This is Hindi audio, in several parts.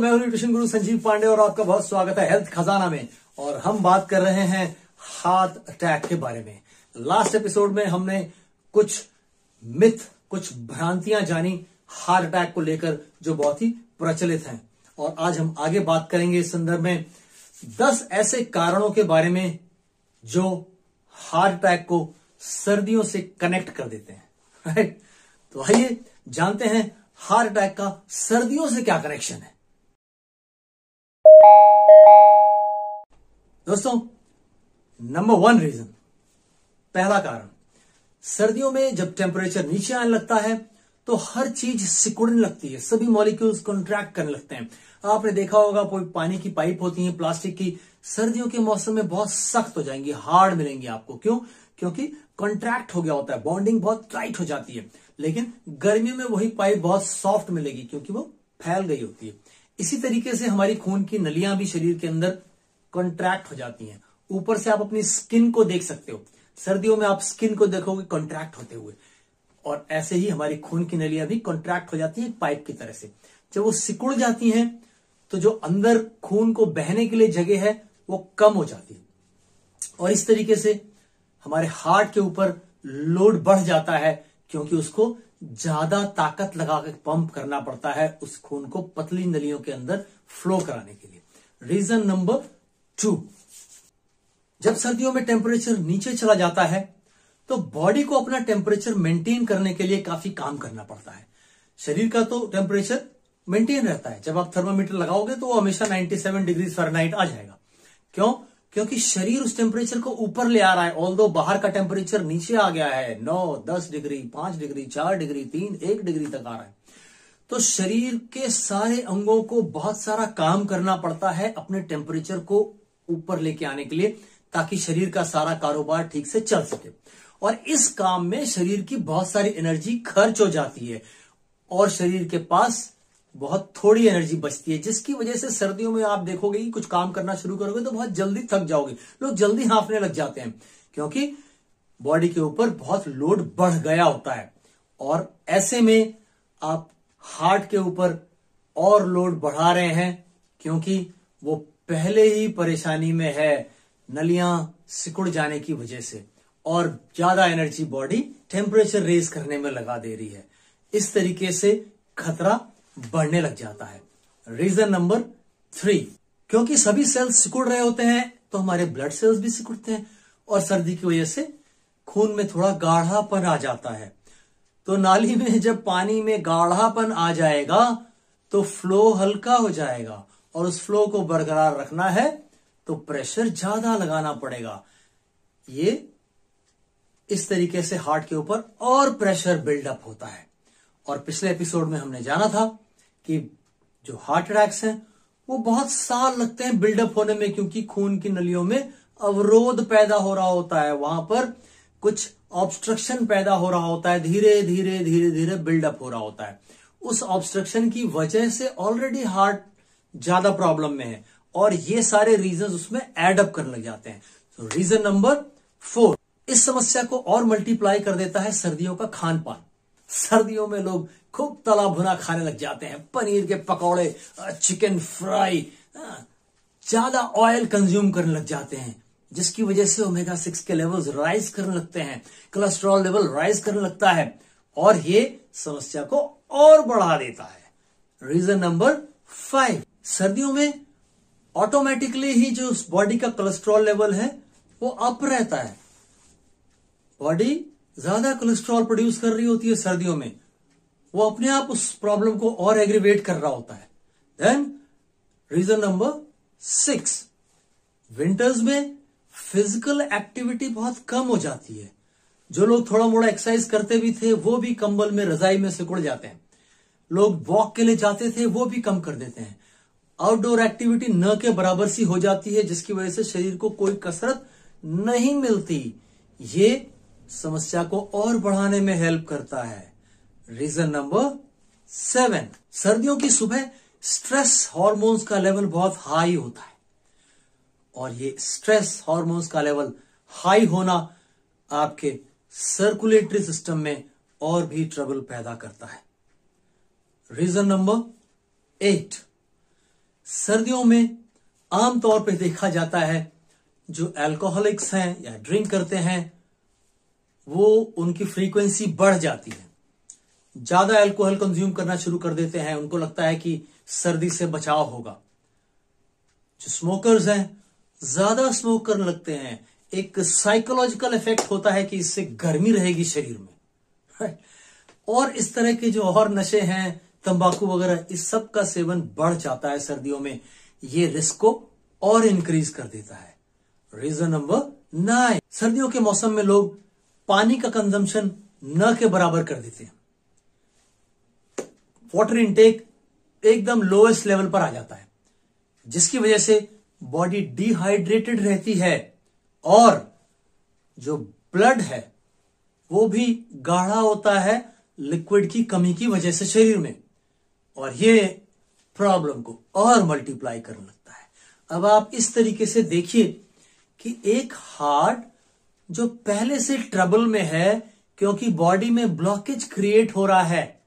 मैं हूं न्यूट्रिशन गुरु संजीव पांडे और आपका बहुत स्वागत है हेल्थ खजाना में। और हम बात कर रहे हैं हार्ट अटैक के बारे में। लास्ट एपिसोड में हमने कुछ मिथ, कुछ भ्रांतियां जानी हार्ट अटैक को लेकर जो बहुत ही प्रचलित हैं। और आज हम आगे बात करेंगे इस संदर्भ में 10 ऐसे कारणों के बारे में जो हार्ट अटैक को सर्दियों से कनेक्ट कर देते हैं। राइट, तो आइए जानते हैं हार्ट अटैक का सर्दियों से क्या कनेक्शन है। दोस्तों, नंबर 1 रीजन, पहला कारण, सर्दियों में जब टेम्परेचर नीचे आने लगता है तो हर चीज सिकुड़ने लगती है, सभी मॉलिक्यूल्स कॉन्ट्रैक्ट करने लगते हैं। आपने देखा होगा कोई पानी की पाइप होती है प्लास्टिक की, सर्दियों के मौसम में बहुत सख्त हो जाएंगी, हार्ड मिलेंगी आपको। क्यों? क्योंकि कॉन्ट्रैक्ट हो गया होता है, बॉन्डिंग बहुत टाइट हो जाती है। लेकिन गर्मियों में वही पाइप बहुत सॉफ्ट मिलेगी क्योंकि वो फैल गई होती है। इसी तरीके से हमारी खून की नलियां भी शरीर के अंदर कॉन्ट्रैक्ट हो जाती हैं। ऊपर से आप अपनी स्किन को देख सकते हो, सर्दियों में आप स्किन को देखोगे कॉन्ट्रैक्ट होते हुए, और ऐसे ही हमारी खून की नलियां भी कॉन्ट्रैक्ट हो जाती हैं पाइप की तरह से। जब वो सिकुड़ जाती हैं तो जो अंदर खून को बहने के लिए जगह है वो कम हो जाती है, और इस तरीके से हमारे हार्ट के ऊपर लोड बढ़ जाता है क्योंकि उसको ज्यादा ताकत लगा के पंप करना पड़ता है उस खून को पतली नलियों के अंदर फ्लो कराने के लिए। रीजन नंबर 2, जब सर्दियों में टेम्परेचर नीचे चला जाता है तो बॉडी को अपना टेम्परेचर मेंटेन करने के लिए काफी काम करना पड़ता है। शरीर का तो टेम्परेचर मेंटेन रहता है, जब आप थर्मामीटर लगाओगे तो वो हमेशा 97 डिग्री फ़ारेनहाइट आ जाएगा। क्यों? क्योंकि शरीर उस टेम्परेचर को ऊपर ले आ रहा है। ऑल्दो बाहर का टेम्परेचर नीचे आ गया है, 9, 10 डिग्री, 5 डिग्री, 4 डिग्री, 3, 1 डिग्री तक आ रहा है। तो शरीर के सारे अंगों को बहुत सारा काम करना पड़ता है अपने टेम्परेचर को ऊपर लेके आने के लिए, ताकि शरीर का सारा कारोबार ठीक से चल सके। और इस काम में शरीर की बहुत सारी एनर्जी खर्च हो जाती है और शरीर के पास बहुत थोड़ी एनर्जी बचती है, जिसकी वजह से सर्दियों में आप देखोगे कि कुछ काम करना शुरू करोगे तो बहुत जल्दी थक जाओगे, लोग जल्दी हांफने लग जाते हैं क्योंकि बॉडी के ऊपर बहुत लोड बढ़ गया होता है। और ऐसे में आप हार्ट के ऊपर और लोड बढ़ा रहे हैं क्योंकि वो पहले ही परेशानी में है नलियां सिकुड़ जाने की वजह से, और ज्यादा एनर्जी बॉडी टेम्परेचर रेज करने में लगा दे रही है। इस तरीके से खतरा बढ़ने लग जाता है। रीजन नंबर 3, क्योंकि सभी सेल्स सिकुड़ रहे होते हैं तो हमारे ब्लड सेल्स भी सिकुड़ते हैं, और सर्दी की वजह से खून में थोड़ा गाढ़ापन आ जाता है। तो नाली में जब पानी में गाढ़ापन आ जाएगा तो फ्लो हल्का हो जाएगा, और उस फ्लो को बरकरार रखना है तो प्रेशर ज्यादा लगाना पड़ेगा। ये इस तरीके से हार्ट के ऊपर और प्रेशर बिल्डअप होता है। और पिछले एपिसोड में हमने जाना था कि जो हार्ट अटैक्स हैं वो बहुत साल लगते हैं बिल्डअप होने में, क्योंकि खून की नलियों में अवरोध पैदा हो रहा होता है, वहां पर कुछ ऑब्स्ट्रक्शन पैदा हो रहा होता है, धीरे धीरे धीरे धीरे बिल्डअप हो रहा होता है। उस ऑब्स्ट्रक्शन की वजह से ऑलरेडी हार्ट ज्यादा प्रॉब्लम में है, और ये सारे रीजन उसमें एडअप करने लग जाते हैं। तो रीजन नंबर 4, इस समस्या को और मल्टीप्लाई कर देता है सर्दियों का खान पान। सर्दियों में लोग खूब तला भुना खाने लग जाते हैं, पनीर के पकौड़े, चिकन फ्राई, ज्यादा ऑयल कंज्यूम करने लग जाते हैं, जिसकी वजह से ओमेगा 6 के लेवल्स राइज करने लगते हैं, कोलेस्ट्रॉल लेवल राइज करने लगता है, और ये समस्या को और बढ़ा देता है। रीजन नंबर 5, सर्दियों में ऑटोमेटिकली ही जो बॉडी का कोलेस्ट्रॉल लेवल है वो अप रहता है। बॉडी ज्यादा कोलेस्ट्रॉल प्रोड्यूस कर रही होती है सर्दियों में, वो अपने आप उस प्रॉब्लम को और एग्रीवेट कर रहा होता है। देन रीजन नंबर 6, विंटर्स में फिजिकल एक्टिविटी बहुत कम हो जाती है। जो लोग थोड़ा मोड़ा एक्सरसाइज करते भी थे वो भी कंबल में, रजाई में सिकुड़ जाते हैं। लोग वॉक के लिए जाते थे वो भी कम कर देते हैं। आउटडोर एक्टिविटी न के बराबर सी हो जाती है, जिसकी वजह से शरीर को कोई कसरत नहीं मिलती। ये समस्या को और बढ़ाने में हेल्प करता है। रीजन नंबर 7, सर्दियों की सुबह स्ट्रेस हार्मोन्स का लेवल बहुत हाई होता है, और ये स्ट्रेस हार्मोन्स का लेवल हाई होना आपके सर्कुलेटरी सिस्टम में और भी ट्रबल पैदा करता है। रीजन नंबर 8, सर्दियों में आमतौर पे देखा जाता है जो अल्कोहलिक्स हैं या ड्रिंक करते हैं वो उनकी फ्रीक्वेंसी बढ़ जाती है, ज्यादा अल्कोहल कंज्यूम करना शुरू कर देते हैं, उनको लगता है कि सर्दी से बचाव होगा। जो स्मोकर्स हैं ज्यादा स्मोक करने लगते हैं, एक साइकोलॉजिकल इफेक्ट होता है कि इससे गर्मी रहेगी शरीर में, और इस तरह के जो और नशे हैं तंबाकू वगैरह, इस सब का सेवन बढ़ जाता है सर्दियों में, ये रिस्क को और इंक्रीज कर देता है। रीजन नंबर 9, सर्दियों के मौसम में लोग पानी का कंजम्पशन न के बराबर कर देते हैं। वाटर इनटेक एकदम लोएस्ट लेवल पर आ जाता है, जिसकी वजह से बॉडी डिहाइड्रेटेड रहती है और जो ब्लड है वो भी गाढ़ा होता है लिक्विड की कमी की वजह से शरीर में, और ये प्रॉब्लम को और मल्टीप्लाई करने लगता है। अब आप इस तरीके से देखिए कि एक हार्ट जो पहले से ट्रबल में है क्योंकि बॉडी में ब्लॉकेज क्रिएट हो रहा है,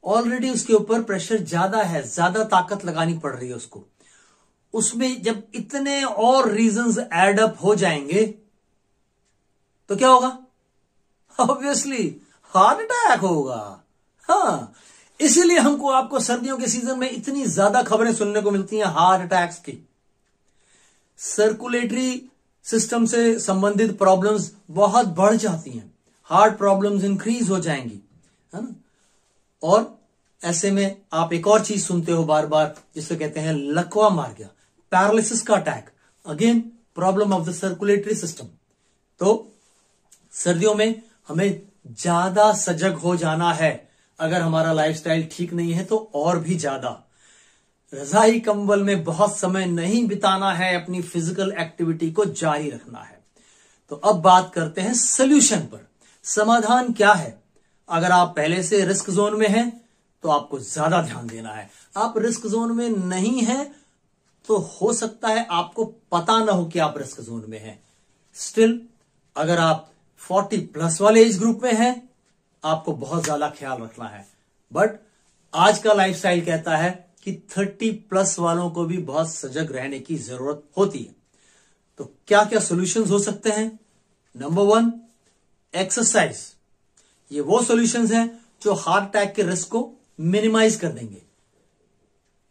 ऑलरेडी उसके ऊपर प्रेशर ज्यादा है, ज्यादा ताकत लगानी पड़ रही है उसको, उसमें जब इतने और रीजंस एड अप हो जाएंगे तो क्या होगा? ऑब्वियसली हार्ट अटैक होगा। हाँ, इसीलिए हमको आपको सर्दियों के सीजन में इतनी ज्यादा खबरें सुनने को मिलती हैं हार्ट अटैक्स की। सर्कुलेटरी सिस्टम से संबंधित प्रॉब्लम्स बहुत बढ़ जाती हैं, हार्ट प्रॉब्लम्स इंक्रीज हो जाएंगी, है ना। और ऐसे में आप एक और चीज सुनते हो बार बार जिसे कहते हैं लकवा मार गया, पैरालिसिस का attack, again problem of the circulatory system. तो सर्दियों में हमें ज्यादा सजग हो जाना है, अगर हमारा लाइफस्टाइल ठीक नहीं है तो और भी ज्यादा। रजाई कंबल में बहुत समय नहीं बिताना है, अपनी फिजिकल एक्टिविटी को जारी रखना है। तो अब बात करते हैं सोल्यूशन पर। समाधान क्या है? अगर आप पहले से रिस्क जोन में हैं तो आपको ज्यादा ध्यान देना है। आप रिस्क जोन में नहीं हैं तो हो सकता है आपको पता ना हो कि आप रिस्क जोन में हैं। स्टिल अगर आप 40+ वाले एज ग्रुप में हैं आपको बहुत ज्यादा ख्याल रखना है। बट आज का लाइफस्टाइल कहता है कि 30+ वालों को भी बहुत सजग रहने की जरूरत होती है। तो क्या क्या सॉल्यूशंस हो सकते हैं? Number 1, exercise. ये वो सॉल्यूशंस हैं जो हार्ट अटैक के रिस्क को मिनिमाइज कर देंगे।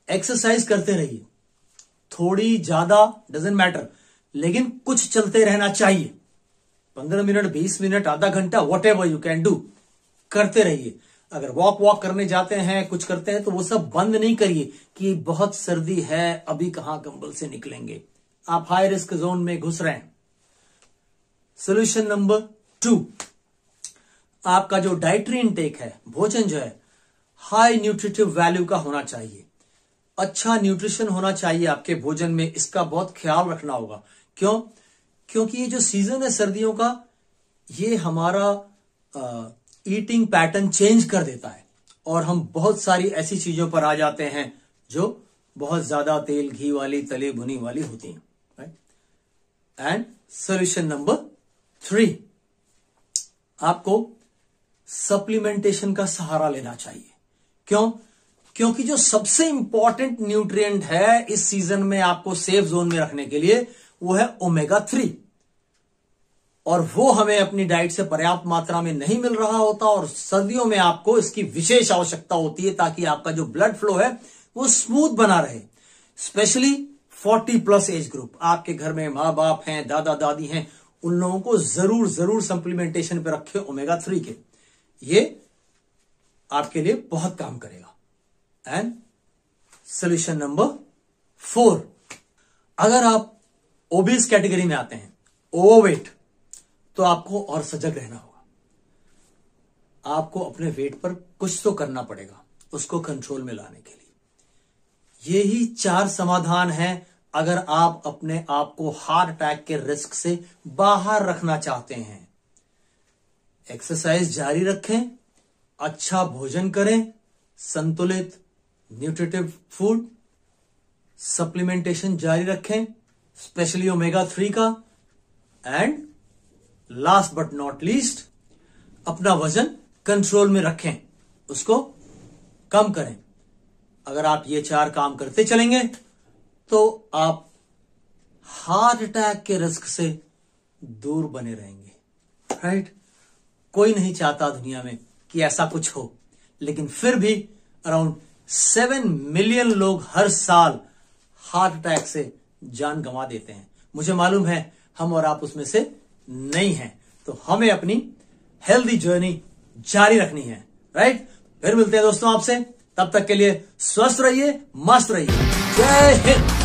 एक्सरसाइज करते रहिए, थोड़ी ज्यादा डजंट मैटर, लेकिन कुछ चलते रहना चाहिए। 15 मिनट, 20 मिनट, आधा घंटा, what ever you can do, करते रहिए। अगर वॉक करने जाते हैं, कुछ करते हैं, तो वो सब बंद नहीं करिए कि बहुत सर्दी है अभी कहां कंबल से निकलेंगे। आप हाई रिस्क जोन में घुस रहे हैं। सोल्यूशन नंबर 2, आपका जो डाइटरी इनटेक है, भोजन जो है, हाई न्यूट्रिटिव वैल्यू का होना चाहिए। अच्छा न्यूट्रिशन होना चाहिए आपके भोजन में, इसका बहुत ख्याल रखना होगा। क्यों? क्योंकि ये जो सीजन है सर्दियों का, ये हमारा ईटिंग पैटर्न चेंज कर देता है और हम बहुत सारी ऐसी चीजों पर आ जाते हैं जो बहुत ज्यादा तेल घी वाली, तली भुनी वाली होती हैं, राइट। एंड सोल्यूशन नंबर 3, आपको सप्लीमेंटेशन का सहारा लेना चाहिए। क्यों? क्योंकि जो सबसे इंपॉर्टेंट न्यूट्रिएंट है इस सीजन में आपको सेफ जोन में रखने के लिए वो है ओमेगा 3, और वो हमें अपनी डाइट से पर्याप्त मात्रा में नहीं मिल रहा होता, और सर्दियों में आपको इसकी विशेष आवश्यकता होती है ताकि आपका जो ब्लड फ्लो है वो स्मूथ बना रहे। स्पेशली 40+ एज ग्रुप, आपके घर में माँ बाप हैं, दादा दादी हैं, उन लोगों को जरूर सप्लीमेंटेशन पे रखे ओमेगा 3 के, ये आपके लिए बहुत काम करेगा। एंड सोल्यूशन नंबर 4, अगर आप ओबीस कैटेगरी में आते हैं, ओवरवेट, तो आपको और सजग रहना होगा। आपको अपने वेट पर कुछ तो करना पड़ेगा उसको कंट्रोल में लाने के लिए। यही 4 समाधान हैं अगर आप अपने आप को हार्ट अटैक के रिस्क से बाहर रखना चाहते हैं। एक्सरसाइज जारी रखें, अच्छा भोजन करें, संतुलित न्यूट्रिटिव फूड, सप्लीमेंटेशन जारी रखें, स्पेशली ओमेगा 3 का, and last but not least, अपना वजन कंट्रोल में रखें, उसको कम करें। अगर आप ये 4 काम करते चलेंगे तो आप हार्ट अटैक के रिस्क से दूर बने रहेंगे, राइट? कोई नहीं चाहता दुनिया में कि ऐसा कुछ हो, लेकिन फिर भी अराउंड 7 मिलियन लोग हर साल हार्ट अटैक से जान गंवा देते हैं। मुझे मालूम है हम और आप उसमें से नहीं हैं, तो हमें अपनी हेल्दी जर्नी जारी रखनी है, राइट? फिर मिलते हैं दोस्तों आपसे, तब तक के लिए स्वस्थ रहिए, मस्त रहिए। जय हिंद।